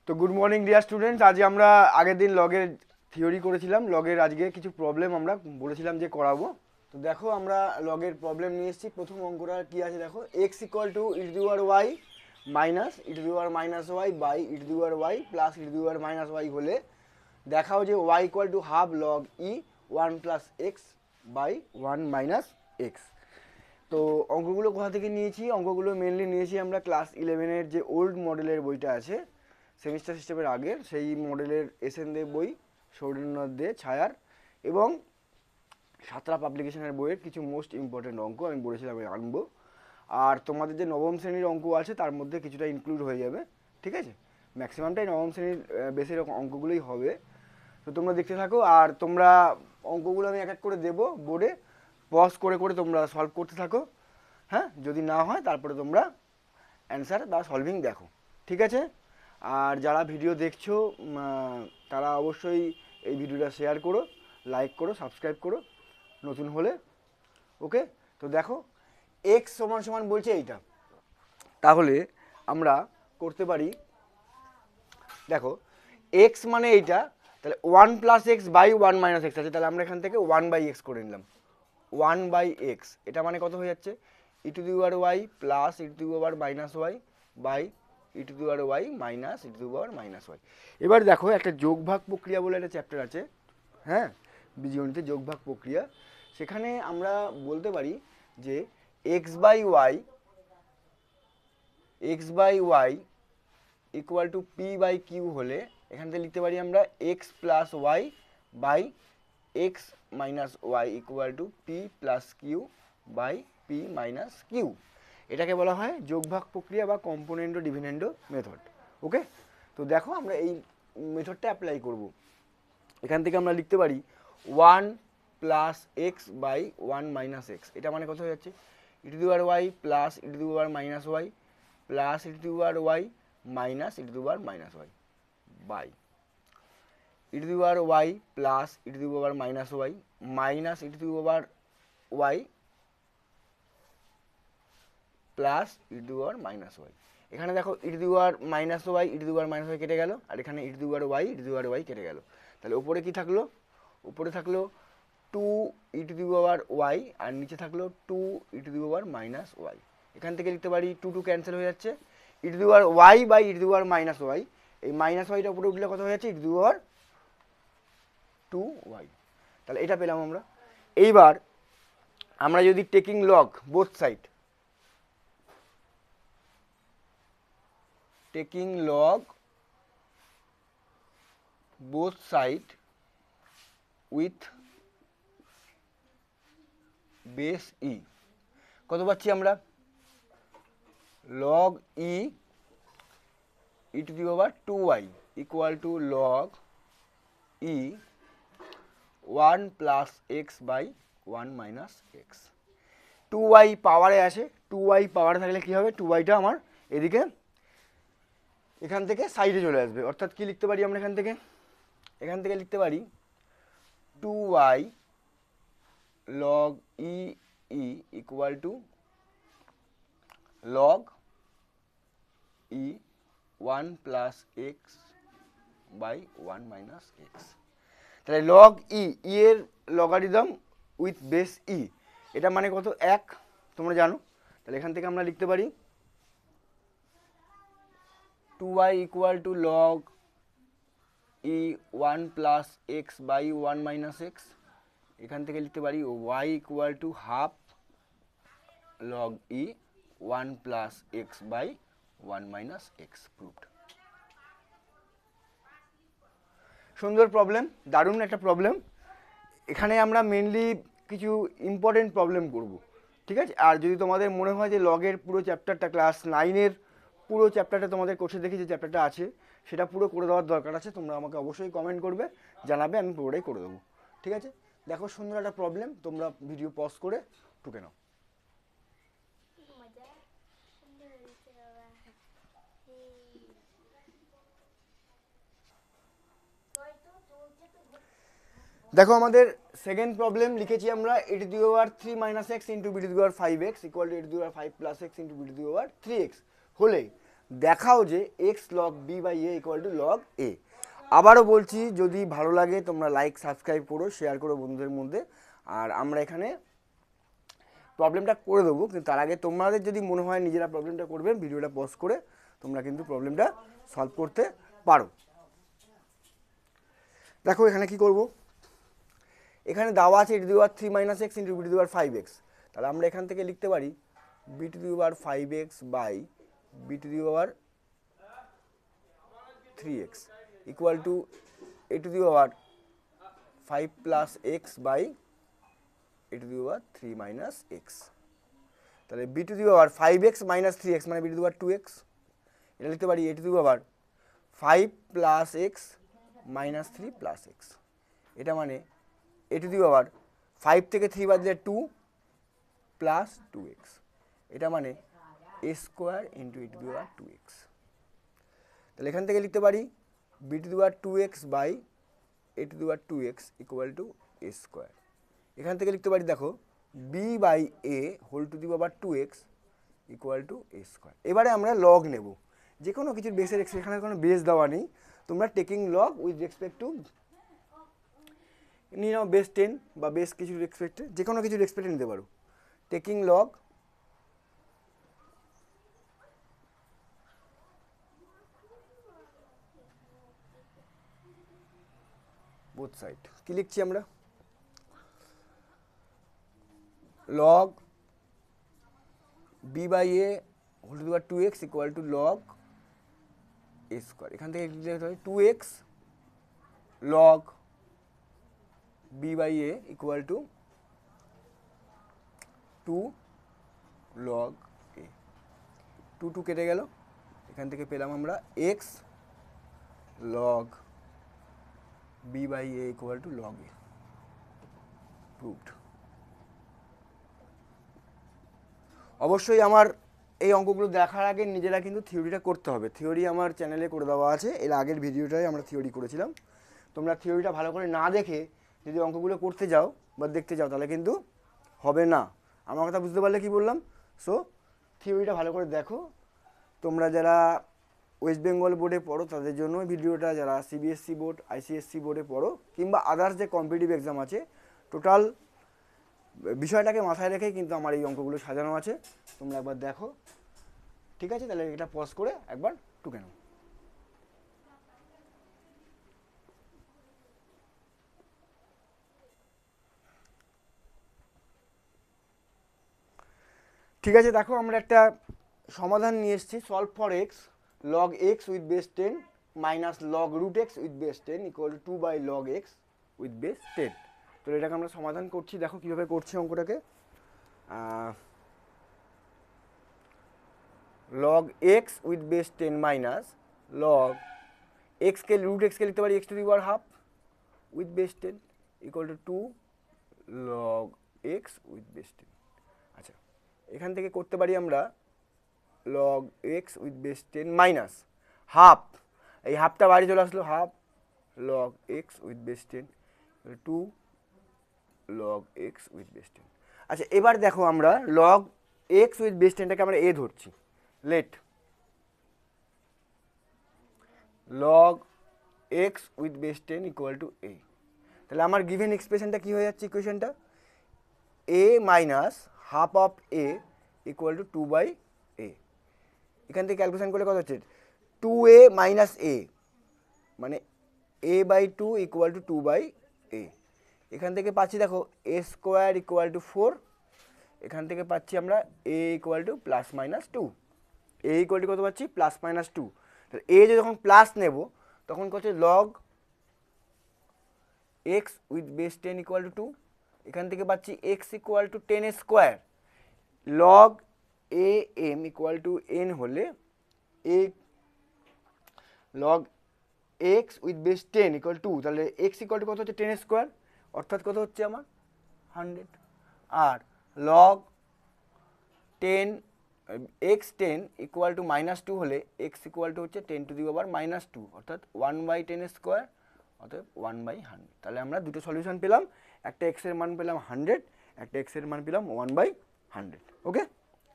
তো good morning dear students. আজ আমরা আগের দিন লগের থিওরি করেছিলাম। লগের আজকে কিছু প্রবলেম আমরা বলেছিলাম যে করাবো। তো দেখো আমরা লগের প্রবলেম নিয়ে এসেছি। প্রথম অঙ্কটা কি আছে দেখো, x equal to e to the power y minus e to the power minus y by e to the power y plus e to the power minus y হলে দেখাও যে y equal to half log e one plus x by one minus x. তো অঙ্কগুলো কোথা থেকে নিয়েছি? অঙ্কগুলো mainly নিয়েছি আমরা ক্লাস 11-এর যে ওল্ড মডেলের বইটা আছে, সেমিস্টার সিস্টেমের আগের সেই মডেলের এসএন দেব বই, সৌরেন্দ্রনাথ দে ছায়ার এবং সাতরা পাবলিকেশনের বইয়ের কিছু মোস্ট ইম্পর্টেন্ট অঙ্ক আমি বলেছিলাম আমি আনবো। আর তোমাদের যে নবম শ্রেণীর অঙ্ক আছে তার মধ্যে কিছুটা ইনক্লুড হয়ে যাবে, ঠিক আছে? ম্যাক্সিমামটাই নবম শ্রেণীর বেসের অঙ্কগুলোই হবে। তো তোমরা দেখতে থাকো, আর তোমরা অঙ্কগুলো আমি এক এক করে দেবো বোর্ডে, পজ করে করে তোমরা সলভ করতে থাকো। হ্যাঁ, যদি না হয় তারপরে তোমরা অ্যান্সার বা সলভিং দেখো, ঠিক আছে? আর যারা ভিডিও দেখছো তারা অবশ্যই এই ভিডিওটা শেয়ার করো, লাইক করো, সাবস্ক্রাইব করো নতুন হলে। ওকে, তো দেখো এক্স সমান সমান বলছে এইটা, তাহলে আমরা করতে পারি, দেখো এক্স মানে এইটা, তাহলে one plus x by one minus x আছে, তাহলে আমরা এখান থেকে ওয়ান বাই এক্স করে নিলাম। ওয়ান বাই এক্স এটা মানে কত হয়ে যাচ্ছে, e to the power y plus e to the power minus y by e to the power y minus e to the power minus y. এবার দেখো একটা যোগভাগ প্রক্রিয়া বলে একটা চ্যাপ্টার আছে, হ্যাঁ, বীজগণিতে যোগভাগ প্রক্রিয়া। সেখানে আমরা বলতে পারি যে x by y equal to p by q হলে এখান থেকে লিখতে পারি আমরা x plus y by x minus y equal to p plus q by p minus q. এটাকে বলা হয় যোগভাগ প্রক্রিয়া বা কম্পোনেন্টো ডিভিডেন্ডো মেথড। ওকে, তো দেখো আমরা এই মেথডটা অ্যাপ্লাই করব। এখান থেকে আমরা লিখতে পারি one plus x by one minus x, এটা মানে কত হয়ে যাচ্ছে, e to the power y plus e to the power minus y plus e to the power y minus e to the power minus y by e to the power y plus e to the power minus y minus e to the power y plus e to the power minus y. এখানে দেখো ই to the power minus y e to the power minus y কেটে গেল, আর এখানে e to the power y e to the power y কেটে গেল। তাহলে উপরে কি থাকলো, উপরে থাকলো two e to the power y আর নিচে থাকলো two e to the power minus y. এখান থেকে লিখতে পারি টু টু ক্যান্সেল হয়ে যাচ্ছে, e to the power y by e to the power minus Y, এই মাইনাস ওয়াইটা উপরে উঠলে কত হয়ে যাচ্ছে, e to the power two y. তাহলে এটা পেলাম আমরা। এইবার আমরা যদি taking log both side, taking log both side with base e, কত পাচ্ছি আমরা, log e e to the power 2y equal to log e 1 plus x by 1 minus x। 2y পাওয়ারে আছে, 2y পাওয়ারে থাকলে কি হবে, 2yটা আমার এদিকে এখান থেকে সাইডে চলে আসবে, অর্থাৎ কি লিখতে পারি আমরা এখান থেকে লিখতে পারি 2y log e e equal to log e 1 plus x by 1 minus x। তাহলে log e এর লগারিদম উইথ বেস e, এটা মানে কত, 1, তোমরা জানো। তাহলে এখান থেকে আমরা লিখতে পারি 2y equal to log e 1 plus x by 1 minus x। এখান থেকে লিখতে পারি y equal to half log e 1 plus x by 1 minus x proved। সুন্দর প্রবলেম, দারুণ একটা প্রবলেম। এখানে আমরা মেনলি কিছু ইম্পর্টেন্ট প্রবলেম করব, ঠিক আছে? আর যদি তোমাদের মনে হয় যে লগের পুরো চ্যাপ্টারটা ক্লাস 9-এর পুরো চ্যাপ্টারটা তোমাদের কোর্সে দেখি যে চ্যাপ্টারটা আছে সেটা পুরো করে দেওয়ার দরকার আছে, তোমরা আমাকে অবশ্যই কমেন্ট করবে, জানাবে, আমি পুরোটাই করে দেবো, ঠিক আছে? দেখো সুন্দর একটা প্রবলেম, তোমরা ভিডিও পজ করে টুকে নাও। দেখো আমাদের সেকেন্ড প্রবলেম লিখেছি আমরা e to the power 3 minus x into b to the power 5x equal to e to the power 5 plus x into b to the power 3x হলে দেখাও যে x log b by a equal to log a. আবারও বলছি, যদি ভালো লাগে তোমরা like subscribe করো, শেয়ার করো বন্ধুদের মধ্যে। আর আমরা এখানে প্রবলেমটা করে দেবো, কিন্তু তার আগে তোমাদের যদি মনে হয় নিজেরা প্রবলেমটা করবে, ভিডিওটা পজ করে তোমরা কিন্তু প্রবলেমটা সলভ করতে পারো। দেখো এখানে কি করব, এখানে দেওয়া আছে e to the power 3 minus x into b to the power 5x। তাহলে আমরা এখান থেকে লিখতে পারি b to the power 5x by b to the power 3x equal to a to the power 5 plus x by a to the power 3 minus x. তাহলে b to the power 5x minus 3x মানে B to the power 2x। এটা লিখতে পারি a to the power 5 plus x minus 3 plus x. এটা মানে এ to the power 5 থেকে 3 বাদ দিলে 2 প্লাস 2x। এটা মানে a square into a to the power 2x। তাহলে এখান থেকে লিখতে পারি b to the power 2x by a to the power 2x equal to a square. এখান থেকে লিখতে পারি দেখো b by a whole to the power 2x equal to a square. এবারে আমরা লগ নেব, যে কোনো কিছুর বেসের এখানে কোনো বেস দেওয়া নেই, তোমরা taking log with respect two নিয়ে নাও বেস 10 বা বেস কিছুর রেসপেক্টে, যে কোনো কিছুর রেসপেক্টে নিতে পারো। Taking log both side. কি লিখছি আমরা, log b by a whole to the power 2x equal to log a square. এখান থেকে লিখতে হবে 2x log b by a equal to 2 log a. 2 কেটে গেল, এখান থেকে পেলাম আমরা x log b by a equal to log a. Proved. অবশ্যই আমার এই অঙ্কগুলো দেখার আগে নিজেরা কিন্তু থিওরিটা করতে হবে। থিওরি আমার চ্যানেলে করে দেওয়া আছে, এর আগের ভিডিওটাই আমরা থিওরি করেছিলাম। তোমরা থিওরিটা ভালো করে না দেখে যদি অঙ্কগুলো করতে যাও বা দেখতে যাও তাহলে কিন্তু হবে না। আমার কথা বুঝতে পারলে কি বললাম? সো থিওরিটা ভালো করে দেখো। তোমরা যারা ওয়েস্ট বেঙ্গল বোর্ডে পড়ো তাদের জন্য ভিডিওটা, যারা সিবিএসসি বোর্ড আইসিএসসি বোর্ডে পড়ো কিংবা আদার্স যে কম্পিটিটিভ এক্সাম আছে, টোটাল বিষয়টাকে মাথায় রেখেই কিন্তু আমার এই অঙ্কগুলো সাজানো আছে। তোমরা একবার দেখো, ঠিক আছে? তাহলে এটা পজ করে একবার টুকে নাও। ঠিক আছে, দেখো আমরা একটা সমাধান নিয়ে এসেছি। Solve for x log x with base 10 minus log root x with base 10 equal to 2 by log x with base 10। তো এটাকে আমরা সমাধান করছি, দেখো কীভাবে করছি অঙ্কটাকে। Log x with base 10 minus log এক্সকে রুট এক্সকে লিখতে পারি x to the power half with base 10 equal to 2 log x with base 10। আচ্ছা, এখান থেকে করতে পারি আমরা log x with base 10 minus half, এই হাফটা বাড়ি চলে আসলো, half log x with base 10 2 log x with base 10। আচ্ছা, এবার দেখো আমরা লগ এক্স উইথ বেস 10টাকে আমরা এ ধরছি। Let log x with base 10 equal to a. তাহলে আমার গিভেন এক্সপ্রেশনটা কী হয়ে যাচ্ছে? ইকুয়েশনটা a minus half of a equal to 2 by a. এখান থেকে ক্যালকুলেশন করলে কত হচ্ছে? 2a মাইনাস এ মানে a by 2 equal to 2 by a. এখান থেকে পাচ্ছি দেখো এ স্কোয়ার ইকুয়াল টু 4। এখান থেকে পাচ্ছি আমরা a equal to plus minus 2। a equal to কত পাচ্ছি? Plus minus 2। তাহলে a যে যখন প্লাস নেব তখন কত? Log x with base 10 equal to 2। এখান থেকে পাচ্ছি x equal to 10 square. Log a m equal to n হলে a log x with base 10 equal to, তাহলে এক্স ইকুয়াল টু কত হচ্ছে? 10 স্কোয়ার, অর্থাৎ কত হচ্ছে আমার? 100। আর log 10 x 10 equal two minus 2 হলে এক্স ইকুয়াল টু হচ্ছে 10 টু দি পাওয়ার মাইনাস 2, অর্থাৎ 1 বাই 10 স্কোয়ার, অর্থাৎ 1 বাই 100। তাহলে আমরা দুটো সলিউশন পেলাম, একটা এক্সের মান পেলাম 100, একটা এক্সের মান পেলাম 1 বাই 100। ওকে,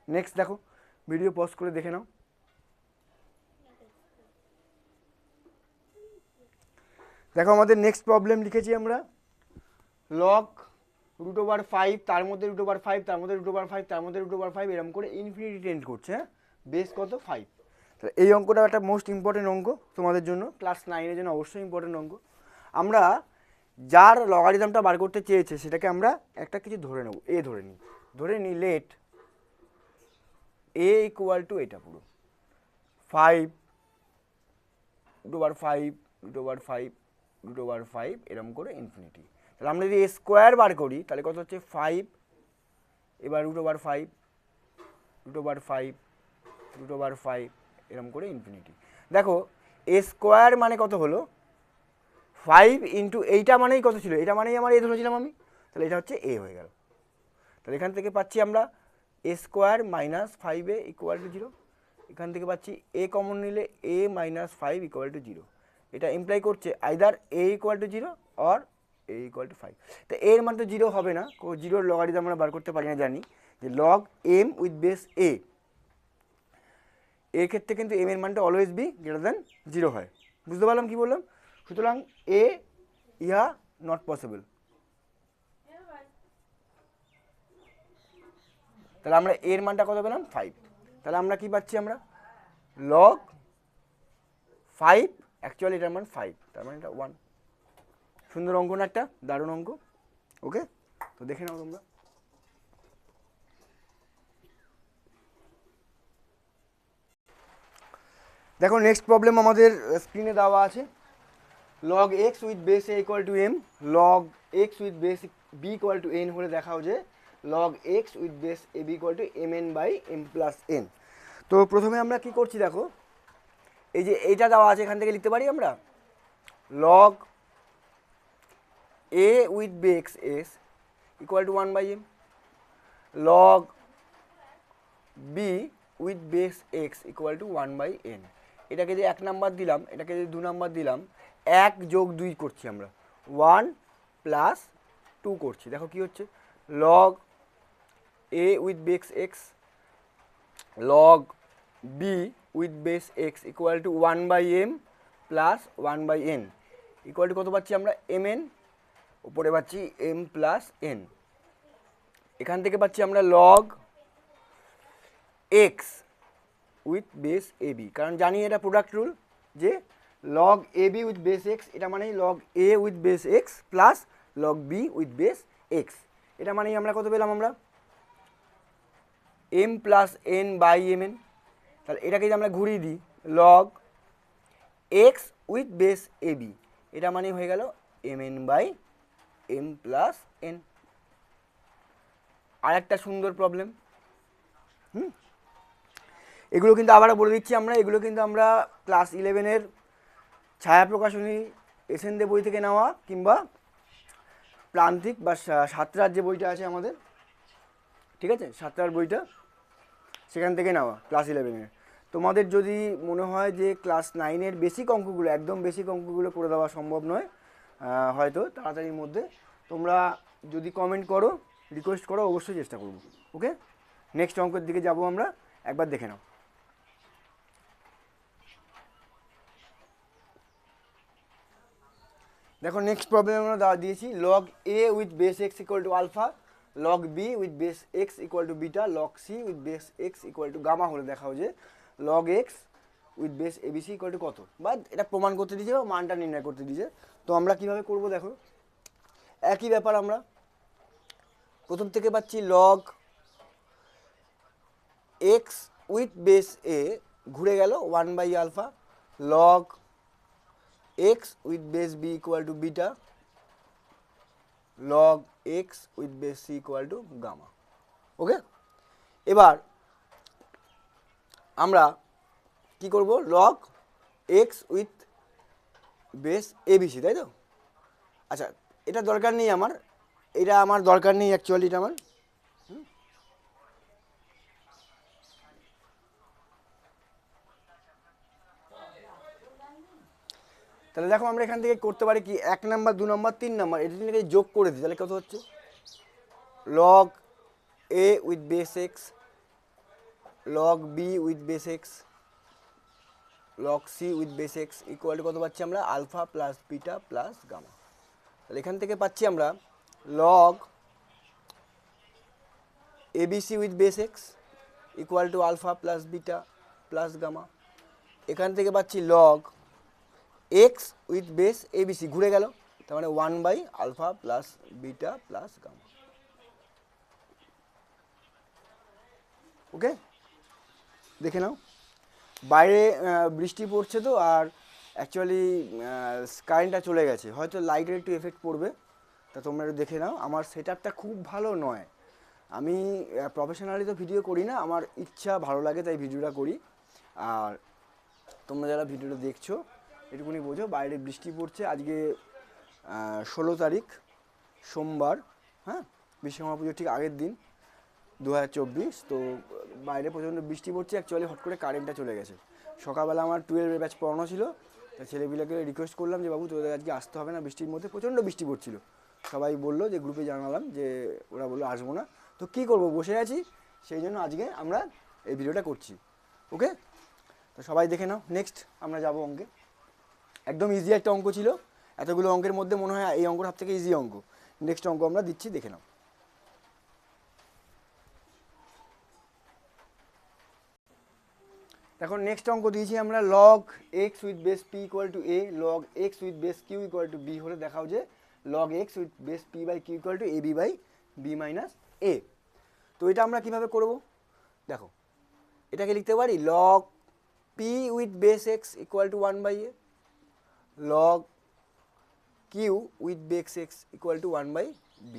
নেক্সট দেখো, ভিডিও পজ করে দেখে নাও। দেখো আমাদের নেক্সট প্রবলেম লিখেছি আমরা লগ √5, তার মধ্যে √5, তার মধ্যে √5, তার মধ্যে √5, এরকম করে ইনফিনিটি টেন্ড করছে। হ্যাঁ, বেস কত 5। তাহলে এই অঙ্কটা একটা মোস্ট ইম্পর্টেন্ট অঙ্ক তোমাদের জন্য, ক্লাস 9-এর জন্য অবশ্যই ইম্পর্টেন্ট অঙ্ক। আমরা যার লগারিদমটা বার করতে চেয়েছে সেটাকে আমরা একটা কিছু ধরে নেব, এ ধরে নিই লেট এ ইকুয়াল টু এটা পুরো 5 √5 √5 √5 এরকম করে ইনফিনিটি। তাহলে আমরা যদি এ স্কোয়ার বার করি তাহলে কত হচ্ছে 5, এবার √5 √5 √5 এরকম করে ইনফিনিটি। দেখো এ স্কোয়ার মানে কত হলো 5 ইন্টু এইটা মানেই কত ছিল, এটা মানেই আমার এ ধরেছিলাম আমি, তাহলে এটা হচ্ছে এ হয়ে গেল। তাহলে এখান থেকে পাচ্ছি আমরা এ স্কোয়ার -5a ইকুয়াল টু 0। এখান থেকে পাচ্ছি এ কমন নিলে a -5 ইকুয়াল টু 0। এটা ইমপ্লাই করছে either a equal two 0 or a equal to 5। তো এর মান তো 0 হবে না, 0-র লগারিদম আমরা বার করতে পারি না, জানি যে log m with base a, এর ক্ষেত্রে কিন্তু m এর মানটা অলওয়েজ বি গ্রেটার দ্যান 0 হয়। বুঝতে পারলাম কি বললাম? সুতরাং এ ইহা নট পসিবল। তাহলে আমরা এর মানটা কত পেলাম 5। তাহলে আমরা কি পাচ্ছি, আমরা লগ 5, অ্যাকচুয়ালি এটার মান 5, তার মানে এটা 1। সুন্দর অঙ্ক না একটা, দারুণ অঙ্ক। ওকে, তো দেখে নাও তোমরা। দেখো নেক্সট প্রবলেম আমাদের স্ক্রিনে দেওয়া আছে log x with base a equal to m, log x with base b equal to n হলে দেখাও যে log x with base a b equal to m n by m plus n. তো প্রথমে আমরা কি করছি দেখো, এই যে এইটা দেওয়া আছে এখান থেকে লিখতে পারি আমরা log a with base s equal to 1 by m, log b with base x equal to 1 by n. এটাকে যে 1 নাম্বার দিলাম, এটাকে যে 2 নাম্বার দিলাম, 1 যোগ 2 করছি আমরা, 1 প্লাস 2 করছি। দেখো কি হচ্ছে, log a with base x log b with base x equal to 1 by m plus 1 by n equal to কত পাচ্ছি আমরা এম এন, উপরে পাচ্ছি এম প্লাস এন। এখান থেকে পাচ্ছি আমরা log x with base a b, কারণ জানি এটা প্রোডাক্ট রুল যে log a b with base x, এটা মানেই log a with base x plus log b with base x. এটা মানেই আমরা কত পেলাম, আমরা m plus n by m n. তাহলে এটাকে যদি আমরা ঘুরিয়ে দিই log x with base a b, এটা মানেই হয়ে গেল m n by m plus n. আর একটা সুন্দর প্রবলেম, এগুলো কিন্তু আবার বলে দিচ্ছি আমরা, এগুলো কিন্তু আমরা ক্লাস 11-এর ছায়া প্রকাশনী এসএন দে বই থেকে নেওয়া, কিংবা প্রান্তিক বা সাতরার যে বইটা আছে আমাদের, ঠিক আছে, সাতরার বইটা, সেখান থেকে নেওয়া ক্লাস 11-এর। তোমাদের যদি মনে হয় যে ক্লাস 9-এর বেসিক অঙ্কগুলো, একদম বেসিক অঙ্কগুলো করে দেওয়া সম্ভব নয় হয়তো তাড়াতাড়ির মধ্যে, তোমরা যদি কমেন্ট করো, রিকোয়েস্ট করো, অবশ্যই চেষ্টা করব। ওকে, নেক্সট অঙ্কের দিকে যাব আমরা, একবার দেখে নাও। দেখো নেক্সট প্রবলেম আমরা দিয়েছি log a with base x equal to alpha, log b with base x equal to beta, log c with base x equal to gamma হলে দেখাও যে log x with base abc equal to কত, বা এটা প্রমাণ করতে দিয়েছে বা মানটা নির্ণয় করতে দিয়েছে। তো আমরা কিভাবে করব দেখো, একই ব্যাপার, আমরা প্রথম থেকে পাচ্ছি log x with base a ঘুরে গেল 1 by alpha, log x with base b equal to beta, log x with base c equal to gamma. ওকে, এবার আমরা কি করব, log x with base abc, তাই তো? আচ্ছা, এটা দরকার নেই আমার, এটা আমার দরকার নেই অ্যাকচুয়ালি, এটা আমার তাহলে দেখো আমরা এখান থেকে করতে পারি কি, 1 নাম্বার 2 নাম্বার 3 নাম্বার এটা থেকে যোগ করে দিই, তাহলে কত হচ্ছে log a with base x, log b with base x, log c with base x equal to কত পাচ্ছি আমরা alpha plus beta plus gamma. তাহলে এখান থেকে পাচ্ছি আমরা log abc with base x equal to alpha plus beta plus gamma. এখান থেকে পাচ্ছি log x with base abc, ঘুরে গেল, তার মানে 1/আলফা plus beta plus gamma. Okay, দেখে নাও। বাইরে বৃষ্টি পড়ছে তো, আর অ্যাকচুয়ালি কারেন্টটা চলে গেছে, হয়তো লাইটের একটু এফেক্ট পড়বে, তা তোমরা একটু দেখে নাও। আমার সেটআপটা খুব ভালো নয়, আমি প্রফেশনালি তো ভিডিও করি না, আমার ইচ্ছা ভালো লাগে তাই ভিডিওটা করি। আর তোমরা যারা ভিডিওটা দেখছো এটুকুনি বোঝো, বাইরে বৃষ্টি পড়ছে। আজকে 16 তারিখ সোমবার, হ্যাঁ, বিশ্বকর্মা পুজোর ঠিক আগের দিন 2024। তো বাইরে প্রচণ্ড বৃষ্টি পড়ছে, অ্যাকচুয়ালি হট করে কারেন্টটা চলে গেছে। সকালবেলা আমার 12 ব্যাচ পড়ানো ছিল, তা ছেলেপিলাকে রিকোয়েস্ট করলাম যে বাবু তোদের আজকে আসতে হবে না বৃষ্টির মধ্যে, প্রচণ্ড বৃষ্টি পড়ছিল। সবাই বললো যে গ্রুপে জানালাম যে ওরা বললো আসবো না, তো কী করবো, বসে আছি, সেই জন্য আজকে আমরা এই ভিডিওটা করছি। ওকে, তো সবাই দেখে নাও। নেক্সট আমরা যাব অঙ্কে। একদম ইজি একটা অঙ্ক ছিল, এতগুলো অঙ্কের মধ্যে মনে হয় এই অঙ্কটা সব থেকে ইজি অঙ্ক। নেক্সট অঙ্ক আমরা দিচ্ছি, দেখে নাও। এখন নেক্সট অঙ্ক দিয়েছি আমরা log x with base p equal to a, log x with base q equal to b হলে দেখাও যে log x with base p by q equal to a b by b minus a. তো এটা আমরা কীভাবে করব, দেখো, এটাকে লিখতে পারি log p with base x equal to 1/a, log q with base x equal to 1/b।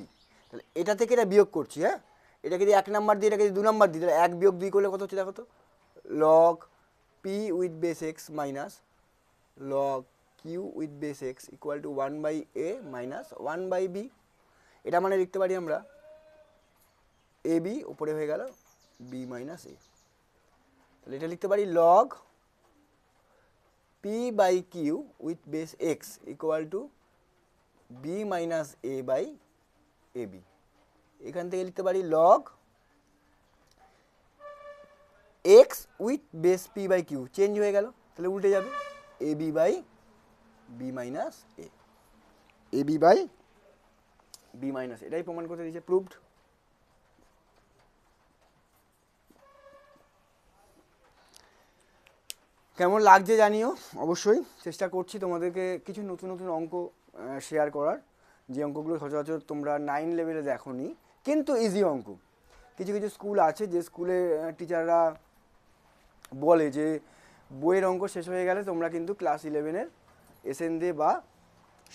তাহলে এটা থেকে এটা বিয়োগ করছি, হ্যাঁ, এটাকে যদি 1 নাম্বার দিই, এটাকে যদি 2 নাম্বার দিই, তাহলে 1 বিয়োগ 2 করলে কত হচ্ছে দেখো তো, log p with base x minus log q with base x equal to 1/a minus 1/b। এটা মানে লিখতে পারি আমরা এ বি উপরে হয়ে গেল বি মাইনাস এ। তাহলে এটা লিখতে পারি log p by q with base x equal to b minus a by a b. এখান থেকে লিখতে পারি log x with base p by q, change হয়ে গেল, তাহলে উল্টে যাবে a b by b minus a, a b by b minus, এটাই প্রমাণ করতে দিয়েছে, প্রুভড। কেমন লাগছে জানিও, অবশ্যই চেষ্টা করছি তোমাদেরকে কিছু নতুন নতুন অঙ্ক শেয়ার করার, যে অঙ্কগুলো সচরাচর তোমরা 9 লেভেলে দেখোনি, কিন্তু ইজি অঙ্ক। কিছু কিছু স্কুল আছে যে স্কুলে টিচাররা বলে যে বইয়ের অঙ্ক শেষ হয়ে গেলে তোমরা কিন্তু ক্লাস 11-এর এসএন দে বা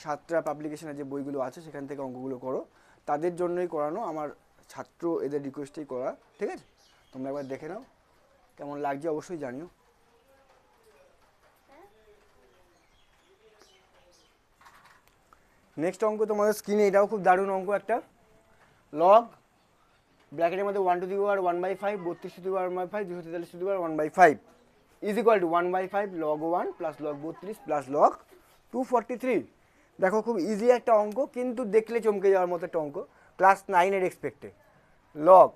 সাতটা পাবলিকেশনের যে বইগুলো আছে সেখান থেকে অঙ্কগুলো করো, তাদের জন্যই করানো, আমার ছাত্র এদের রিকোয়েস্টেই করা, ঠিক আছে? তোমরা একবার দেখে নাও, কেমন লাগছে অবশ্যই জানিও। নেক্সট অঙ্ক তোমাদের স্ক্রিনে, এটাও খুব দারুণ অঙ্ক একটা, লগ ব্র্যাকেটের মধ্যে 1 two the power 1/5, 32 two the power 1/5, 243 two the power 1/5 is equal to 1/5 log 1 plus log 32 plus log 243। দেখো খুব ইজি একটা অঙ্ক, কিন্তু দেখলে চমকে যাওয়ার মতো একটা অঙ্ক, ক্লাস 9-এর এক্সপেক্টে। লগ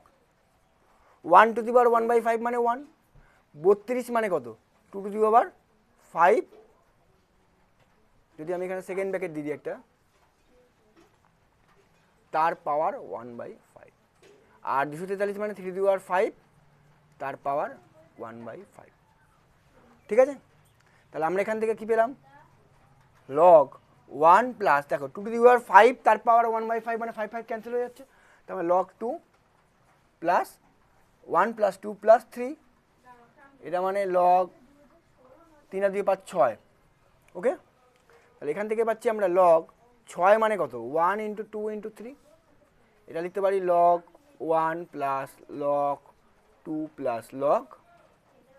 1 টু দি পাওয়ার 1/5 মানে 1, 32 মানে কত 2 টু দি পাওয়ার 5, যদি আমি এখানে সেকেন্ড ব্র্যাকেট দিই একটা, তার পাওয়ার 1/5, আর 243 মানে 3 টু দি পাওয়ার 5, তার পাওয়ার 1/5, ঠিক আছে? তাহলে আমরা এখান থেকে কি পেলাম, লগ 1 প্লাস, দেখো 2 টু দি পাওয়ার 5 তার পাওয়ার 1/5 মানে 5 5 ক্যান্সেল হয়ে যাচ্ছে, তাহলে লগ 2 প্লাস 1 প্লাস 2 প্লাস 3, এটা মানে লগ 3 আর 2 5 6, ওকে? তাহলে এখান থেকে পাচ্ছি আমরা লগ 6 মানে কত 1 ইন্টু 2 ইন্টু 3, এটা লিখতে পারি log 1 plus log 2 plus log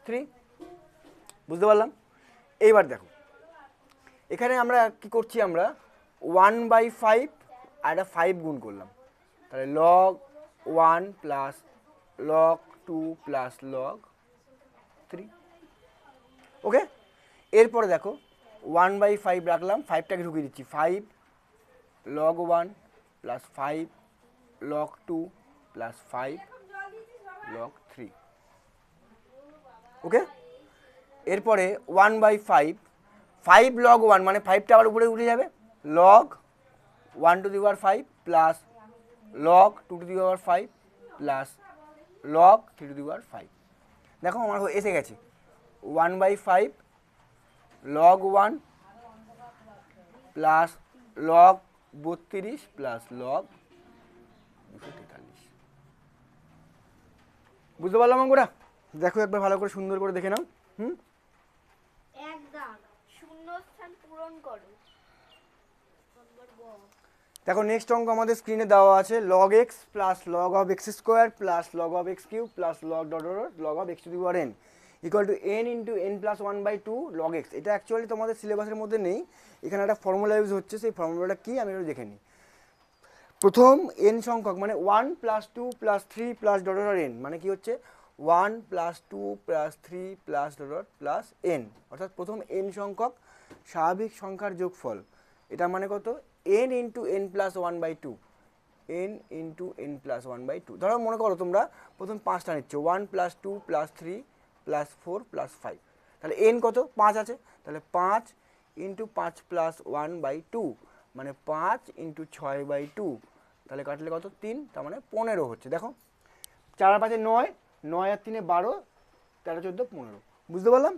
3, বুঝতে পারলাম? এইবার দেখো এখানে আমরা কি করছি, আমরা 1/5 আর একটা 5 গুণ করলাম, তাহলে log 1 plus log 2 plus log 3, ওকে? এরপরে দেখো 1/5 রাখলাম, 5টাকে ঢুকিয়ে দিচ্ছি, 5 log 1 plus 5 log 2 plus 5 log 3, ওকে? এরপরে 1/5, 5 log 1 মানে 5টা আবার উপরে উঠে যাবে, log 1 to the power 5 plus log 2 to the power 5 plus log 3 to the power 5। দেখো আমার এসে গেছে 1/5 log 1 plus log 32 plus log 243। বুঝতে পারলাম অঙ্কটা? দেখো একবার ভালো করে সুন্দর করে দেখে নাও। এক দাগ শূন্যস্থান পূরণ করো। দেখো নেক্সট অঙ্ক আমাদের স্ক্রিনে দেওয়া আছে log x plus log of x square plus log of x cube plus log dot dot log of x two the power n equal to n into n plus 1/2 log x। এটা actually তোমাদের সিলেবাসের মধ্যে নেই, এখানে একটা formula use হচ্ছে, সেই ফর্মুলাটা কি আমি একটু দেখে নিই। প্রথম n সংখ্যক মানে 1 plus 2 plus 3 plus dot dot n মানে কি হচ্ছে 1 plus 2 plus 3 plus dot dot plus n, অর্থাৎ প্রথম n সংখ্যক স্বাভাবিক সংখ্যার যোগফল। এটা মানে কত n into n plus 1/2, n into n plus 1/2। ধরো মনে করো তোমরা প্রথম 5টা নিচ্ছ 1 প্লাস 2 প্লাস 3 প্লাস 4 প্লাস 5, তাহলে n কত 5 আছে, তাহলে 5 ইন্টু 5 প্লাস 1/2 মানে 5 ইন্টু 6/2, তাহলে কাটলে কত 3, তার মানে 15 হচ্ছে। দেখো 4 আর 5 9, 9 আর 3 12, 13 14 15। বুঝতে পারলাম?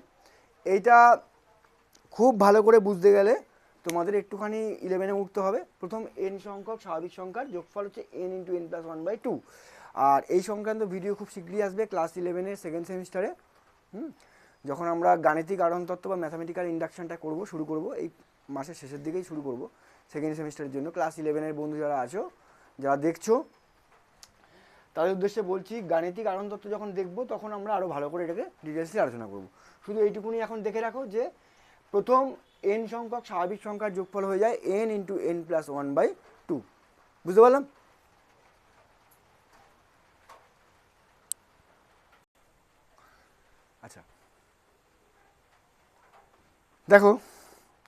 এইটা খুব ভালো করে বুঝতে গেলে তোমাদের একটুখানি 11-এ উঠতে হবে। প্রথম n সংখ্যক স্বাভাবিক সংখ্যার যোগফল হচ্ছে n ইন্টু n প্লাস 1/2। আর এই সংক্রান্ত ভিডিও খুব শীঘ্রই আসবে ক্লাস 11-এর সেকেন্ড সেমিস্টারে। যখন আমরা গাণিতিক আরোহণ তত্ত্ব বা ম্যাথামেটিক্যাল ইন্ডাকশনটা শুরু করব এই মাসের শেষের দিকেই শুরু করব সেকেন্ড সেমিস্টারের জন্য। ক্লাস 11-এর বন্ধু যারা আছো, যারা দেখছো, তাদের উদ্দেশ্যে বলছি গাণিতিক আরোহণ তত্ত্ব যখন দেখব তখন আমরা আরও ভালো করে এটাকে ডিটেলসে আলোচনা করব। শুধু এইটুকুনি এখন দেখে রাখো যে প্রথম n সংখ্যক স্বাভাবিক সংখ্যার যোগফল হয়ে যায় n ইন্টু n প্লাস 1/2। বুঝতে পারলাম? আচ্ছা দেখো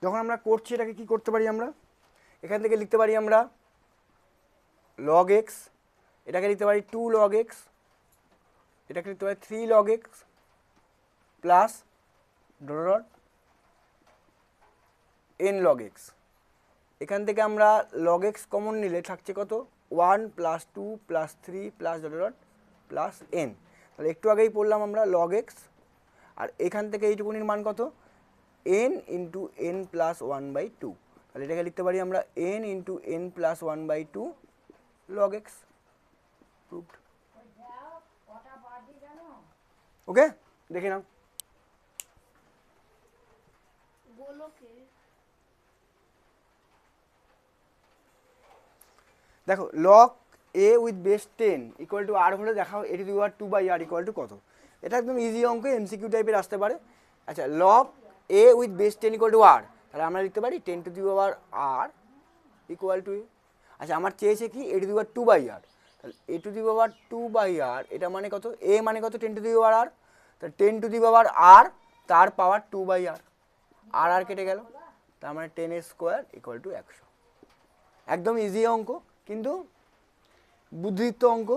যখন আমরা করছি এটাকে কি করতে পারি, আমরা এখান থেকে লিখতে পারি আমরা log x, এটাকে লিখতে পারি 2 log x, এটাকে লিখতে পারি 3 log x plus dot n log x। এখান থেকে আমরা log x কমন নিলে থাকছে কত 1 plus 2 plus 3 plus dot dot plus n। তাহলে একটু আগেই পড়লাম আমরা log x, আর এখান থেকে এইটুকুনির মান কত n ইন্টু n প্লাস 1/2। তাহলে এটাকে লিখতে পারি আমরা n into n plus 1/2 log x। Proved. Okay দেখে নাও। দেখো log a with base 10 equal to r হলে দেখাও a to the power 2/r equal to কত। এটা একদম ইজি অঙ্ক, এমসিকিউ টাইপের আসতে পারে। আচ্ছা log a with base 10 equal to r, তাহলে আমরা লিখতে পারি 10 to the power r equal to a। আচ্ছা আমার চেয়েছে কি a to the power 2/r, তাহলে a to the power 2/r এটা মানে কত, a মানে কত 10 টু দি পাওয়ার r, তাহলে 10 টু দি পাওয়ার r তার পাওয়ার 2/r, আর কেটে গেল, তার মানে 10 স্কোয়ার ইকুয়াল টু 100। একদম ইজি অঙ্ক, কিন্তু বুদ্ধিদীপ্ত অঙ্ক,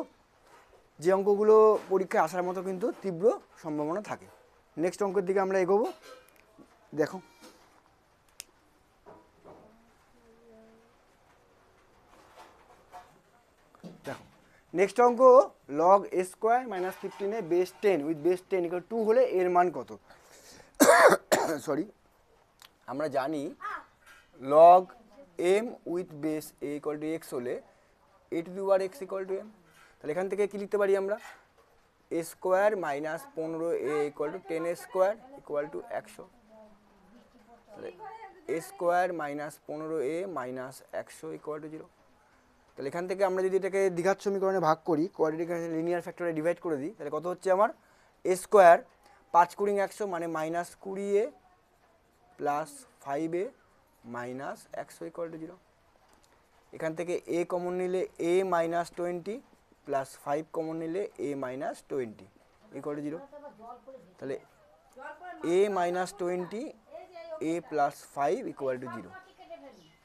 যে অঙ্কগুলো পরীক্ষায় আসার মতো কিন্তু তীব্র সম্ভাবনা থাকে। নেক্সট অঙ্কের দিকে আমরা এগোবো। দেখো দেখো নেক্সট অঙ্ক log a square minus 15 base 10 with base 10 equal 2 হলে এর মান কত। সরি, আমরা জানি log m with base a equal two x হলে a to the power x equal to m। তাহলে এখান থেকে কি লিখতে পারি আমরা a square minus 15a equal to 10 square equal two 100। তাহলে a square minus 15a minus 100 equal to 0। তাহলে এখান থেকে আমরা যদি এটাকে দ্বিঘাত সমীকরণে ভাগ করি, কোয়াড্রেটিক লিনিয়ার ফ্যাক্টরে ডিভাইড করে দিই, তাহলে কত হচ্ছে আমার a স্কোয়ার 5 × 100 মানে minus 20a plus 5a minus 100 equal to 0। এখান থেকে a কমন নিলে a মাইনাস 20 প্লাস 5 কমন নিলে a মাইনাস 20 ইকুয়াল টু 0। তাহলে a minus 20 a plus 5 equal two 0।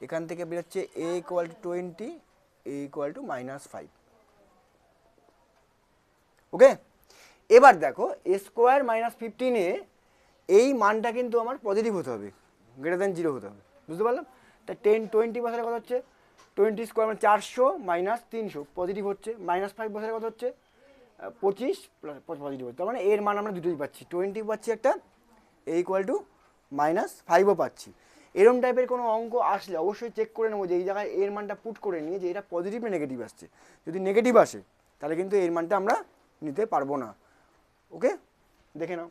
এখান থেকে বেরোচ্ছে a equal two 20 a equal two minus 5। ওকে, এবার দেখো a স্কোয়ার মাইনাস 15a এই মানটা কিন্তু আমার পজিটিভ হতে হবে, গ্রেটার দ্যান 0 হতে হবে, বুঝতে পারলাম? তা 20 বসালে কত হচ্ছে 20 স্কোয়ার মানে 400 মাইনাস 300 পজিটিভ হচ্ছে, -5 বসালে কত হচ্ছে 25 প্লাস পজিটিভ হচ্ছে, তার মানে এর মান আমরা দুটোই পাচ্ছি, 20 পাচ্ছি একটা, এ ইকুয়াল টু -5ও পাচ্ছি। এরম টাইপের কোনো অঙ্ক আসলে অবশ্যই চেক করে নেবো যে এই জায়গায় এর মানটা পুট করে নিয়ে যে এটা পজিটিভ না নেগেটিভ আসছে। যদি নেগেটিভ আসে তাহলে কিন্তু এর মানটা আমরা নিতে পারবো না। ওকে, দেখে নাও।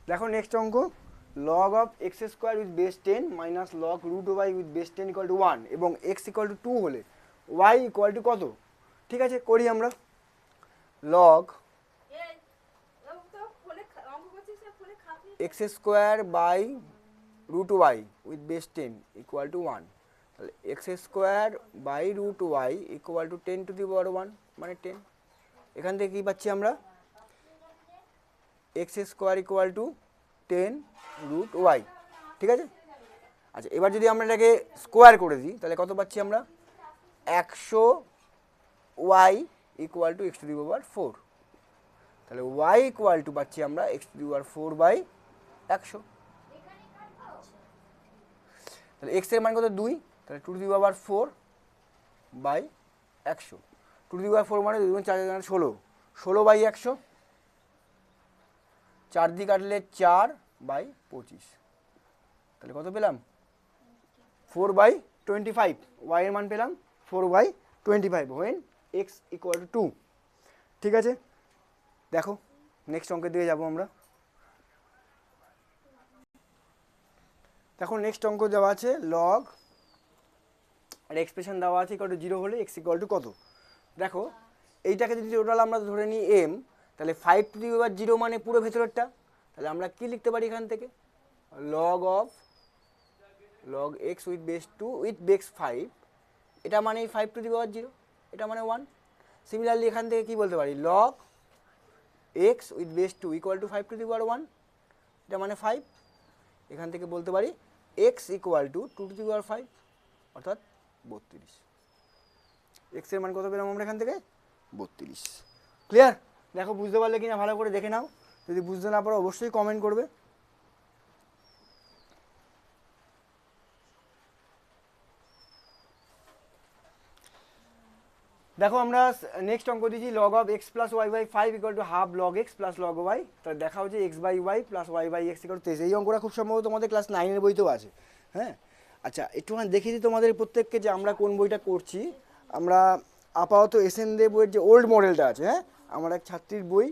দেখো নেক্সট অঙ্ক, log of x square with base 10 minus log root y with base 10 equal to 1 এবং এক্স ইকুয়াল টু 2 হলে ওয়াই ইকুয়াল টু কত? ঠিক আছে, করি আমরা। Log x square by root y with base 10 equal to 1, তাহলে x square by root y equal to 10 to the power 1 মানে 10। এখান থেকে কী পাচ্ছি আমরা? X square equal to 10 root y, ঠিক আছে। আচ্ছা, এবার যদি আমরা এটাকে স্কোয়ার করে দিই তাহলে কত পাচ্ছি আমরা? 100 y equal to x to the power 4, তাহলে ওয়াই ইকুয়াল টু পাচ্ছি আমরা x to the power 4 by 100। তাহলে এক্স এর মান কত? 2, তাহলে 2 to the power 4 by 100, 2 to the power 4 মানে 2 4 16, 16 বাই 100, 4 দিয়ে কাটলে 4 বাই 25, তাহলে কত পেলাম? 4 বাই 25, ওয়াই এর মান পেলাম 4 by 25 when x equal to 2। ঠিক আছে, দেখো নেক্সট অঙ্কের দিকে যাবো আমরা। দেখো নেক্সট অঙ্ক দেওয়া আছে লগ আর এক্সপ্রেশন দেওয়া আছে ইকুয়াল টু 0 হলে এক্স ইকুয়াল টু কত? দেখো এইটাকে যদি টোটাল আমরা ধরে নিই এম, তাহলে 5 টু দি পাওয়ার 0 মানে পুরো ভেতরেরটা, তাহলে আমরা কি লিখতে পারি এখান থেকে? Log of log x with base 2 with base 5, এটা মানে 5 টু দি পাওয়ার 0, এটা মানে 1। সিমিলারলি এখান থেকে কি বলতে পারি? Log x with base 2 equal to 5 to the power 1, এটা মানে 5। এখান থেকে বলতে পারি x equal to 2 to the power 5 অর্থাৎ 32। এক্স এর মান কত পেলাম আমরা এখান থেকে? 32। ক্লিয়ার? দেখো বুঝতে পারলে কিনা ভালো করে দেখে নাও, যদি বুঝতে না পারো অবশ্যই কমেন্ট করবে। দেখো আমরা নেক্সট অঙ্ক দিয়েছি log of x plus y by 5 equal to half log x plus log y, তাহলে দেখা হচ্ছে x by y plus y by x equal to 23। এই অঙ্কটা খুব সম্ভবত তোমাদের ক্লাস 9 এর বইতেও আছে। হ্যাঁ, আচ্ছা একটুখানি দেখিয়ে দিই তোমাদের প্রত্যেককে যে আমরা কোন বইটা করছি। আমরা আপাতত এসএন দে বইয়ের যে ওল্ড মডেলটা আছে, হ্যাঁ আমার এক ছাত্রীর বই,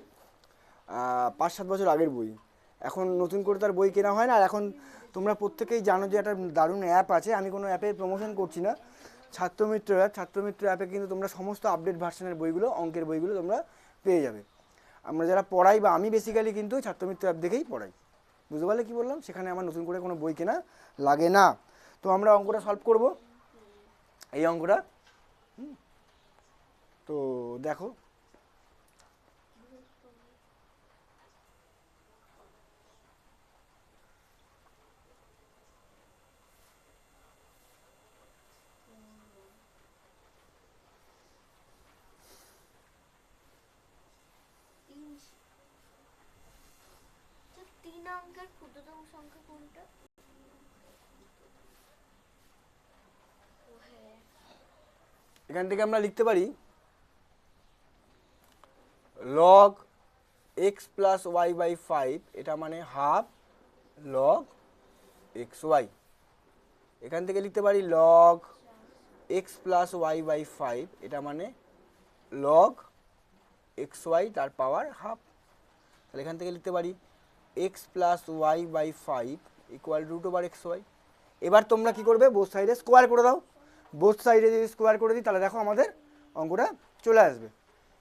5-7 বছর আগের বই, এখন নতুন করে তার বই কেনা হয় না। আর এখন তোমরা প্রত্যেকেই জানো যে একটা দারুণ অ্যাপ আছে, আমি কোনো অ্যাপের প্রমোশন করছি না, ছাত্রমিত্র অ্যাপ। ছাত্রমিত্র অ্যাপে কিন্তু তোমরা সমস্ত আপডেট ভার্সনের বইগুলো, অঙ্কের বইগুলো তোমরা পেয়ে যাবে। আমরা যারা পড়াই বা আমি বেসিক্যালি কিন্তু ছাত্রমিত্র অ্যাপ দেখেই পড়াই, বুঝতে পারলে কী বললাম? সেখানে আমার নতুন করে কোনো বই কেনা লাগে না। তো আমরা অঙ্কটা সলভ করব, এই অঙ্কটা। তো দেখো তিন অঙ্কের ক্ষুদ্রতম সংখ্যা কোনটা? এখান থেকে আমরা লিখতে পারি log x plus y by 5, এটা মানে হাফ লগ এক্স ওয়াই। এখান থেকে লিখতে পারি log x plus y by 5, এটা মানে লগ এক্স ওয়াই তার পাওয়ার হাফ। তাহলে এখান থেকে লিখতে পারি x plus y by 5 equal root over x y. এবার তোমরা কি করবে? বোথ সাইডে স্কোয়ার করে দাও। বোথ সাইডে যদি স্কোয়ার করে দিই তাহলে দেখো আমাদের অঙ্কটা চলে আসবে।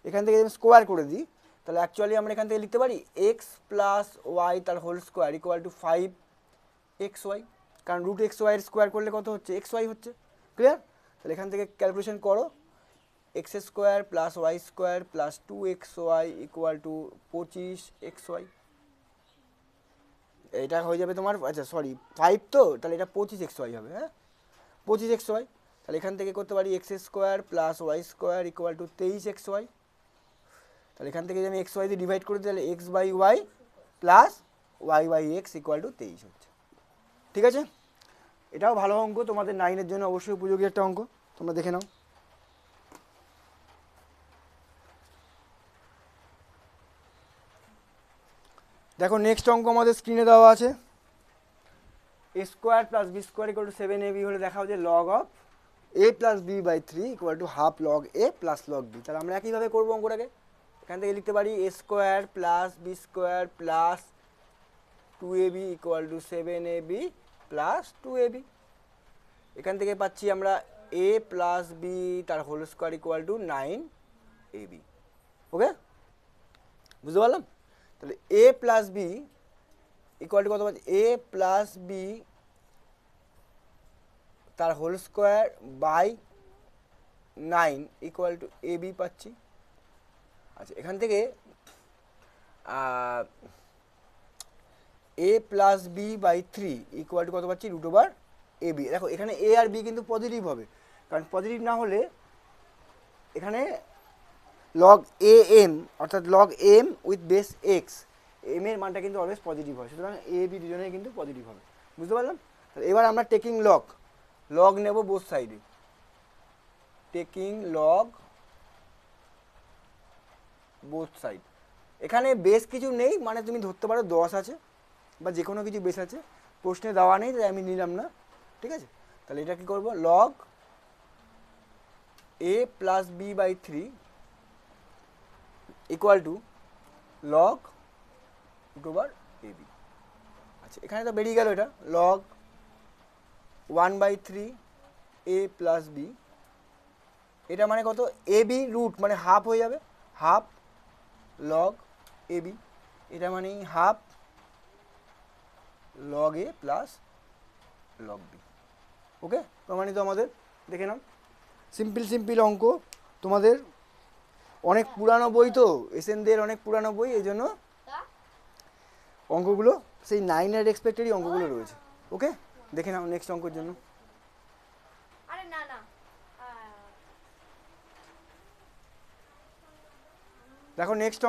এখান থেকে যদি স্কোয়ার করে দিই তাহলে অ্যাকচুয়ালি আমরা এখান থেকে লিখতে পারি এক্স প্লাস ওয়াই তার whole square equal to 5 x y, কারণ রুট এক্স ওয়াইয়ের স্কোয়ার করলে কত হচ্ছে? এক্স ওয়াই হচ্ছে। ক্লিয়ার? তাহলে এখান থেকে ক্যালকুলেশন করো, x square plus y square plus 2xy equal to 25xy। এটা হয়ে যাবে তোমার, আচ্ছা সরি 5, তো তাহলে এটা 25xy হবে। হ্যাঁ 25xy, তাহলে এখান থেকে করতে পারি x square plus y square equal to 23xy। তাহলে এখান থেকে যদি আমি এক্স ওয়াই দিয়ে ডিভাইড করি তাহলে x by y plus y by x equal to 23 হচ্ছে। ঠিক আছে, এটাও ভালো অঙ্ক, তোমাদের 9-এর জন্য অবশ্যই উপযোগী একটা অঙ্ক, তোমরা দেখে নাও। দেখো নেক্সট অঙ্ক আমাদের স্ক্রিনে দেওয়া আছে, a square plus b square equal to 7ab হলে দেখাও যে log of a plus b by 3 equal to half log a plus log b. তাহলে আমরা একইভাবে করবো অঙ্কটাকে, এখান থেকে লিখতে পারি a square plus b square plus 2ab equal to 7ab plus 2ab। এখান থেকে পাচ্ছি আমরা এ প্লাস বি তার whole square equal to 9ab। Okay, বুঝতে পারলাম? তাহলে a plus B equal to কত পাচ্ছি, এ প্লাস বি তার whole square by 9 equal to a b পাচ্ছি। আচ্ছা, এখান থেকে a plus b by 3 equal to কত পাচ্ছি, রুট ওভার এ বি। দেখো এখানে এ আর বি কিন্তু পজিটিভ হবে, কারণ পজিটিভ না হলে এখানে লগ এ এম অর্থাৎ log m with base x, m এর মানটা কিন্তু অলওয়েজ পজিটিভ হয়, সুতরাং এ বি দুজনেই কিন্তু পজিটিভ হবে। বুঝতে পারলাম? তাহলে এবার আমরা টেকিং লগ নেব বোথ সাইডে, টেকিং লগ বোথ সাইড। এখানে বেস কিছু নেই, মানে তুমি ধরতে পারো 10 আছে বা যে কোনো কিছু বেস আছে, প্রশ্নে দেওয়া নেই তাই আমি নিলাম না। ঠিক আছে, তাহলে এটা কি করব, log a plus b by 3 equal to log root over a b. আচ্ছা, এখানে তো বেরিয়ে গেল এটা লগ 1/3 এ প্লাস বি, এটা মানে কত, এ বি রুট মানে হাফ হয়ে যাবে, হাফ লগ এ বি, এটা মানে half log a plus log B. ওকে, প্রমাণিত আমাদের, দেখে নাও সিম্পল অঙ্ক। তোমাদের অনেক পুরানো বই তো, এসএনদের অনেক পুরানো বই, এই জন্য অঙ্কগুলো সেই 9-এর এক্সপেক্টেডই অঙ্কগুলো রয়েছে। ওকে, দেখে নাও নেক্সট অঙ্কের জন্য। আরে না না, দেখো নেক্সট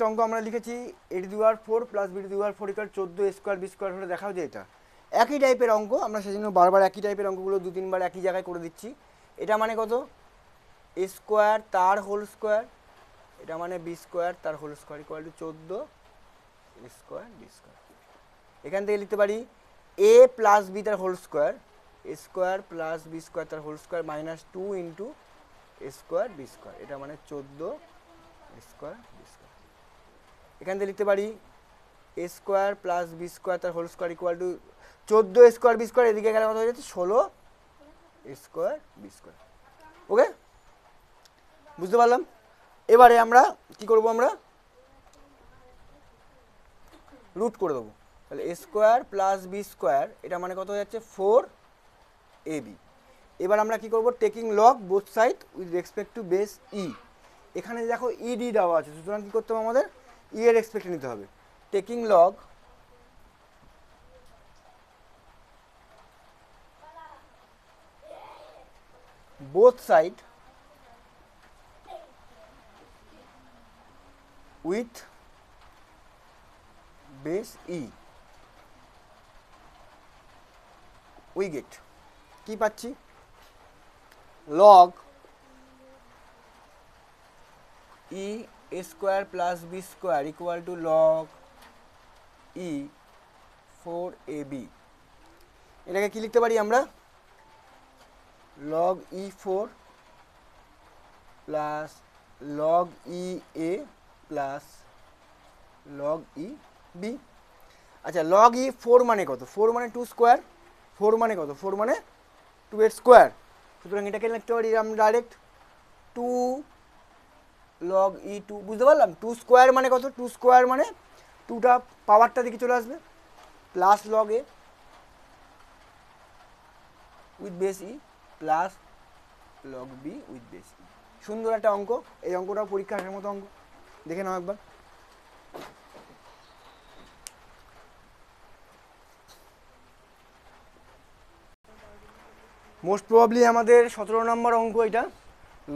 অঙ্ক আমরা লিখেছি a to the power 4 plus b to the power 4 equal 14 a square b square হলে দেখাও যে এটা একই টাইপের অঙ্ক, আমরা সেজন্য বারবার একই টাইপের অঙ্কগুলো 2-3 বার একই জায়গায় করে দিচ্ছি। এটা মানে কত, এ স্কোয়ার তার হোল স্কোয়ার, এটা মানে বি স্কোয়ার তার whole square equal to 14 a square b square. এখান থেকে লিখতে পারি এ প্লাস বি তার whole square, a square plus b square তার whole square minus 2 into a square b square, এটা মানে 14 এ স্কোয়ার বি স্কোয়ার। এখান থেকে লিখতে পারি a square plus b square তার whole square equal to 14 a square b square, এদিকে গেলে কত হয়ে যাচ্ছে 16 a square b square. Okay, বুঝতে পারলাম? এবারে আমরা কি করব, আমরা রুট করে দেবো। তাহলে এ স্কোয়ার প্লাস বি স্কোয়ার, এটা মানে কত হয়ে যাচ্ছে 4 এ বি। এবার আমরা কি করব, taking log both side with respect to base e. এখানে দেখো ইডি দেওয়া আছে, সুতরাং কী করতে হবে, আমাদের ই এর রেসপেক্ট নিতে হবে। Taking log both side with base E, we get কি পাচ্ছি, log E a square plus b square equal to log E 4ab। এটাকে কি লিখতে পারি আমরা, log E4 plus log EA plus log EB। আচ্ছা, log E4 মানে কত, 4 মানে 2 স্কোয়ার, 4 মানে কত, 4 মানে 2 এর স্কোয়ার, সুতরাং এটাকে লিখতে পারি আমরা ডাইরেক্ট 2 log E2। বুঝতে পারলাম? 2 স্কোয়ার মানে কত, 2 স্কোয়ার মানে 2টা পাওয়ারটা দিকে চলে আসবে, plus log A with base e plus log b with base e. সুন্দর একটা অঙ্ক, এই অঙ্কটাও পরীক্ষা আসার মতো অঙ্ক, দেখে নাও একবার। মোস্ট প্রবাবলি আমাদের 17 নম্বর অঙ্ক এটা,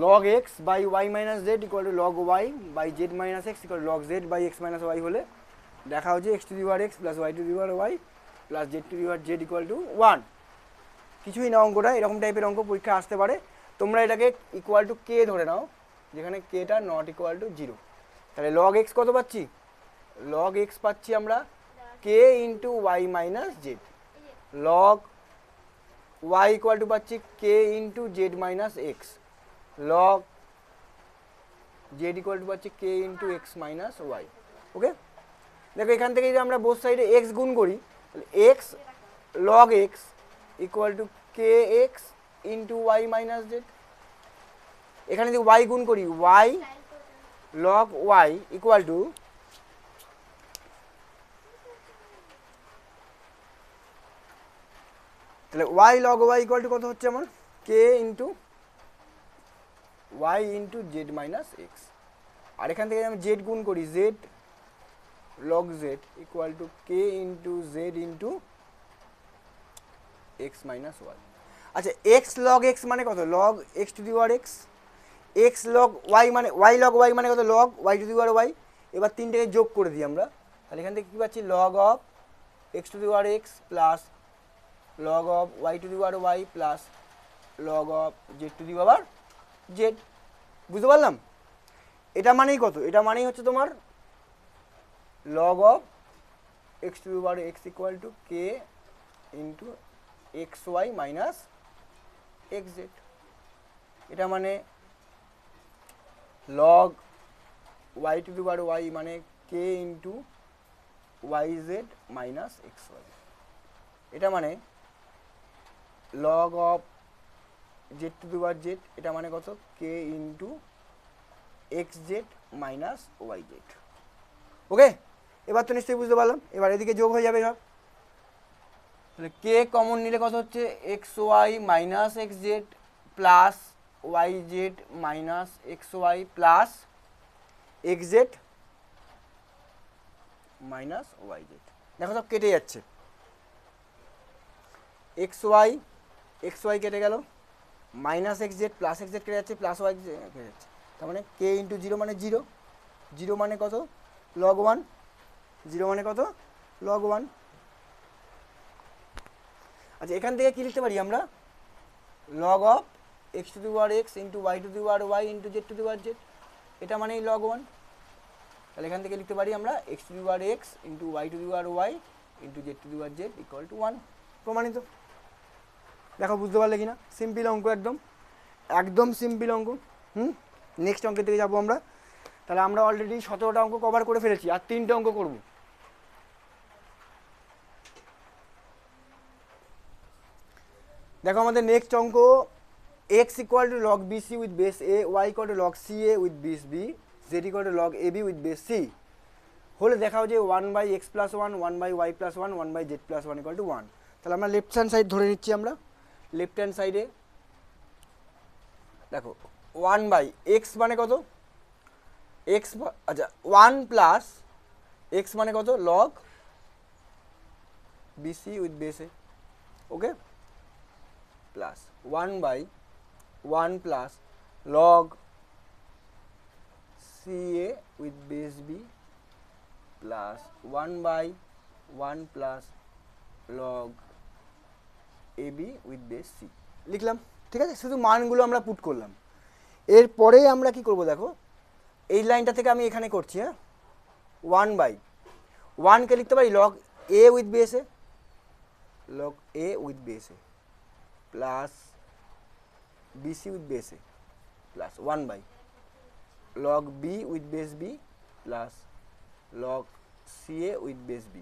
log x by y minus z equal to log y by z minus x equal log z by x minus y হলে দেখা হচ্ছে x to the power x plus y to the power y plus z to the power z equal to 1। কিছুই না অঙ্কটা, এরকম টাইপের অঙ্ক পরীক্ষা আসতে পারে। তোমরা এটাকে ইকুয়াল টু কে ধরে নাও, যেখানে কেটা নট ইকুয়াল টু 0। তাহলে log x কত পাচ্ছি? log x পাচ্ছি আমরা k into y minus z, log y equal to পাচ্ছি k into z minus x, log z equal to পাচ্ছি k into x minus y. Okay, দেখো এখান থেকে যদি আমরা বোথ সাইডে এক্স গুণ করি তাহলে x log x equal to k x into y minus z. এখানে যদি ওয়াই গুণ করি y log y equal to তাহলে y log y equal to কত হচ্ছে আমার? K into y into z minus x. আর এখান থেকে আমি জেড গুণ করি z log z equal to k into z into x minus y. আচ্ছা এক্স log এক্স মানে কত? log x to the power x, x log y মানে ওয়াই log ওয়াই মানে কত? log y to the power y. এবার তিনটাকে যোগ করে দিই আমরা, তাহলে এখান থেকে কী পাচ্ছি? log of x to the power x plus log of y to the power y plus log of z to the power z. বুঝতে পারলাম? এটা মানেই কত? এটা মানেই হচ্ছে তোমার log of x to the power x equal to k into x y minus x z. এটা মানে log y to the power y মানে k into y z minus x y. এটা মানে log of z to the power z, এটা মানে কত? K into x z minus y z. Okay, এবার তো নিশ্চয়ই বুঝতে পারলাম। এবার এদিকে যোগ হয়ে যাবে সব, তাহলে কে কমন নিলে কত হচ্ছে? X y minus x z plus y z minus x y plus x z minus y z. দেখো সব কেটে যাচ্ছে, এক্স ওয়াই কেটে গেল, minus x z plus x z কেটে যাচ্ছে, প্লাস ওয়াই কেটে যাচ্ছে। তার মানে কে ইন্টু জিরো মানে জিরো, জিরো মানে কত? log ওয়ান, জিরো মানে কত? log one. আচ্ছা এখান থেকে কী লিখতে পারি আমরা? log of x to the power x into y to the power y into z to the power z, এটা মানেই log ওয়ান। তাহলে এখান থেকে লিখতে পারি আমরা x to the power x into y to the power y into z to the power z equal to 1। প্রমাণিত। দেখো বুঝতে পারলে কিনা? সিম্পল অঙ্ক, একদম একদম সিম্পল অঙ্ক। নেক্সট অঙ্কের দিকে যাবো আমরা। তাহলে আমরা অলরেডি 17টা অঙ্ক কভার করে ফেলেছি, আর 3টে অঙ্ক করব। দেখো আমাদের নেক্সট অঙ্ক, x equal to log BC with base a, y equal to log CA with base b, z equal to log AB with base c হলে দেখাও যে 1/x plus 1, 1/y plus 1, 1/z plus 1 equal to 1। তাহলে আমরা left hand side ধরে নিচ্ছি। আমরা left hand সাইডে দেখো 1/x মানে কত? এক্স, আচ্ছা 1 প্লাস এক্স মানে কত? log BC with base a, okay, plus 1/1 plus log CA with base b plus 1/1 plus log AB with base c লিখলাম। ঠিক আছে, শুধু মানগুলো আমরা পুট করলাম। এরপরে আমরা কি করব? দেখো এই লাইনটা থেকে আমি এখানে করছি, হ্যাঁ, 1/1কে লিখতে পারি log A with base a, log A with base a plus BC with base a plus 1/log B with base b plus log CA with base b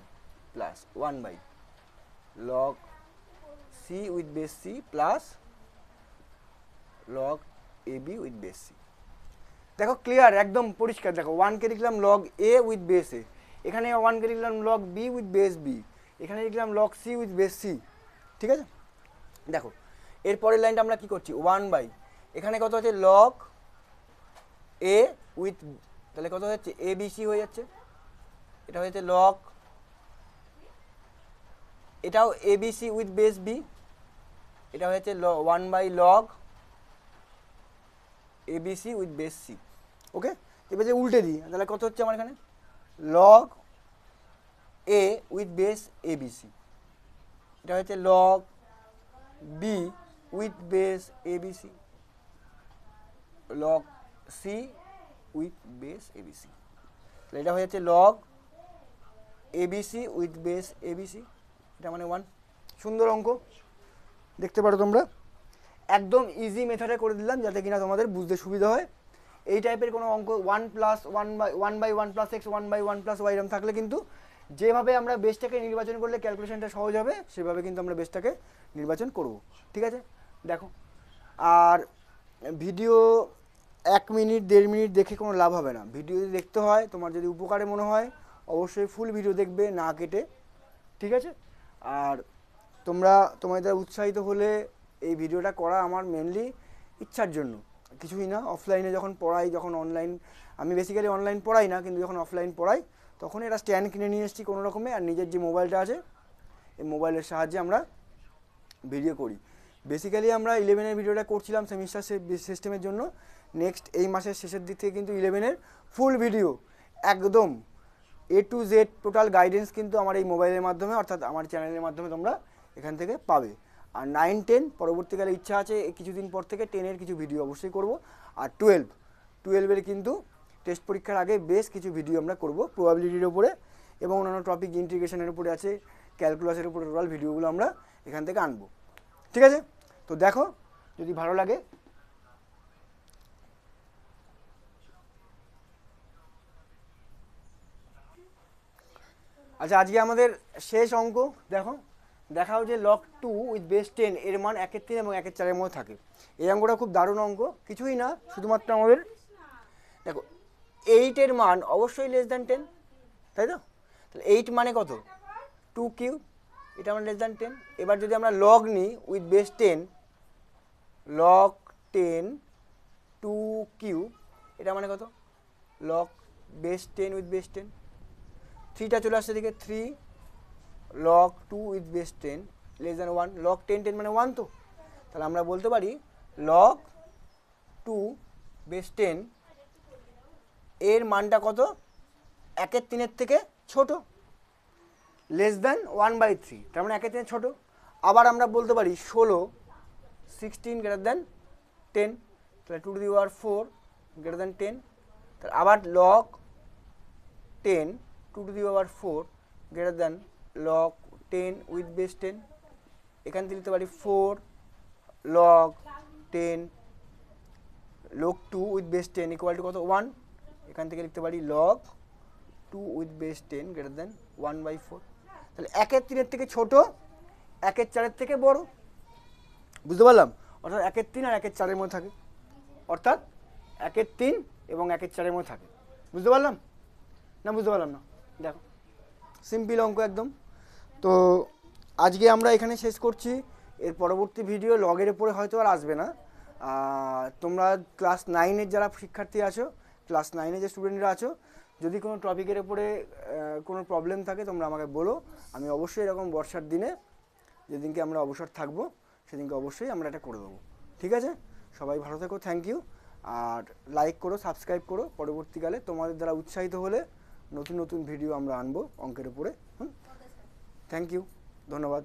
plus 1/log C with base c plus log AB with base c. দেখো clear, একদম পরিষ্কার। দেখো 1কে লিখলাম log A with base a, এখানে 1কে লিখলাম log B with base b, এখানে লিখলাম log C with base c. ঠিক আছে, দেখো এরপরের লাইনটা আমরা কি করছি? 1/, এখানে কত হচ্ছে? log A উইথ, তাহলে কত হচ্ছে? ABC হয়ে যাচ্ছে। এটা হয়েছে log, এটাও ABC উইথ বেস বি এটা হয়েছে 1/log ABC with base c. Okay, এবার যে উল্টে দিই তাহলে কত হচ্ছে আমার এখানে log A with base ABC, এটা হচ্ছে log B with base ABC, log C with base ABC। তাহলে এটা হয়ে যাচ্ছে log ABC with base ABC, এটা মানে 1। সুন্দর অঙ্ক, দেখতে পারো তোমরা, একদম ইজি মেথডে করে দিলাম যাতে কিনা তোমাদের বুঝতে সুবিধা হয়। এই টাইপের কোনো অঙ্ক 1+1/1+x 1/1+y এরকম থাকলে কিন্তু যেভাবে আমরা বেসটাকে নির্বাচন করলে ক্যালকুলেশনটা সহজ হবে সেভাবে কিন্তু আমরা বেসটাকে নির্বাচন করব। ঠিক আছে, দেখো। আর ভিডিও 1 মিনিট 1.5 মিনিট দেখে কোনো লাভ হবে না। ভিডিও যদি দেখতে হয়, তোমার যদি উপকারে মনে হয়, অবশ্যই ফুল ভিডিও দেখবে, না কেটে। ঠিক আছে, আর তোমরা তোমাদের উৎসাহিত হলে এই ভিডিওটা করা আমার মেনলি ইচ্ছার জন্য, কিছুই না। অফলাইনে যখন পড়াই, যখন অনলাইন, আমি বেসিক্যালি অনলাইন পড়াই না, কিন্তু যখন অফলাইন পড়াই তখন এটা স্ট্যান্ড কিনে নিয়ে এসেছি কোনো রকমে, আর নিজের যে মোবাইলটা আছে এই মোবাইলের সাহায্যে আমরা ভিডিও করি। বেসিক্যালি আমরা 11-এর ভিডিওটা করছিলাম সেমিস্টার সিস্টেমের জন্য। নেক্সট এই মাসের শেষের দিক থেকে কিন্তু 11-এর ফুল ভিডিও একদম A to Z total guidance কিন্তু আমার এই মোবাইলের মাধ্যমে, অর্থাৎ আমার চ্যানেলের মাধ্যমে তোমরা এখান থেকে পাবে। আর 9-10 পরবর্তীকালে ইচ্ছা আছে কিছুদিন পর থেকে 10-এর কিছু ভিডিও অবশ্যই করব। আর 12-এর কিন্তু টেস্ট পরীক্ষার আগে বেশ কিছু ভিডিও আমরা করব প্রবাবিলিটির উপরে, এবং অন্যান্য টপিক ইন্টিগ্রেশনের উপরে আছে, ক্যালকুলাসের উপরে টোটাল ভিডিওগুলো আমরা এখান থেকে আনবো। ঠিক আছে, তো দেখো যদি ভালো লাগে। আচ্ছা, আজকে আমাদের শেষ অঙ্ক দেখো, দেখাও যে log 2 উইথ বেস 10 এর মান 1/3 এবং 1/4 মধ্যে থাকে। এই অঙ্কটা খুব দারুণ অঙ্ক, কিছুই না, শুধুমাত্র আমাদের দেখো 8-এর মান অবশ্যই লেস দ্যান 10, তাই তো? তাহলে 8 মানে কত 2 কিউব, এটা মানে লেস দ্যান 10। এবার যদি আমরা লগ নিই উইথ বেস 10, log 10 2 কিউব, এটা মানে কত log বেস 10 উইথ বেস 10, 3টা চলে আসছে দিকে 3 log 2 with base 10 less than 1, log 10 মানে 1। তো তাহলে আমরা বলতে পারি log 2 বেস 10 এর মানটা কত 1/3 থেকে ছোট, লেস দ্যান 1/3, তার মানে 1/3 ছোট। আবার আমরা বলতে পারি 16 গ্রেটার দ্যান 10, তাহলে 2 to the power 4 greater than 10। তাহলে আবার log 10 2 to the power 4 greater than log 10 with base 10, এখান থেকে লিখতে পারি 4 log 10 log 2 with base 10 equal to কত 1, এখান থেকে লিখতে পারি log 2 with base 10 greater than 1/4। তাহলে 1/3 থেকে ছোট, 1/4 থেকে বড়, বুঝতে পারলাম? অর্থাৎ 1/3 আর 1/4 মধ্যে থাকে, অর্থাৎ 1/3 এবং 1/4 মধ্যে থাকে। বুঝতে পারলাম না? বুঝতে পারলাম না? দেখো সিম্পল অঙ্ক একদম। তো আজকে আমরা এখানে শেষ করছি। এর পরবর্তী ভিডিও লগের উপরে হয়তো আর আসবে না। তোমরা ক্লাস 9-এর যারা শিক্ষার্থী আছো, ক্লাস 9-এ যে স্টুডেন্টরা আছো, যদি কোনো টপিকের উপরে কোনো প্রবলেম থাকে তোমরা আমাকে বলো। আমি অবশ্যই এরকম বর্ষার দিনে যেদিনকে আমরা অবসর থাকবো সেদিনকে অবশ্যই আমরা এটা করে দেবো। ঠিক আছে, সবাই ভালো থেকো, থ্যাংক ইউ। আর লাইক করো, সাবস্ক্রাইব করো, পরবর্তীকালে তোমাদের দ্বারা উৎসাহিত হলে নতুন নতুন ভিডিও আমরা আনবো অঙ্কের উপরে। থ্যাংক ইউ, ধন্যবাদ।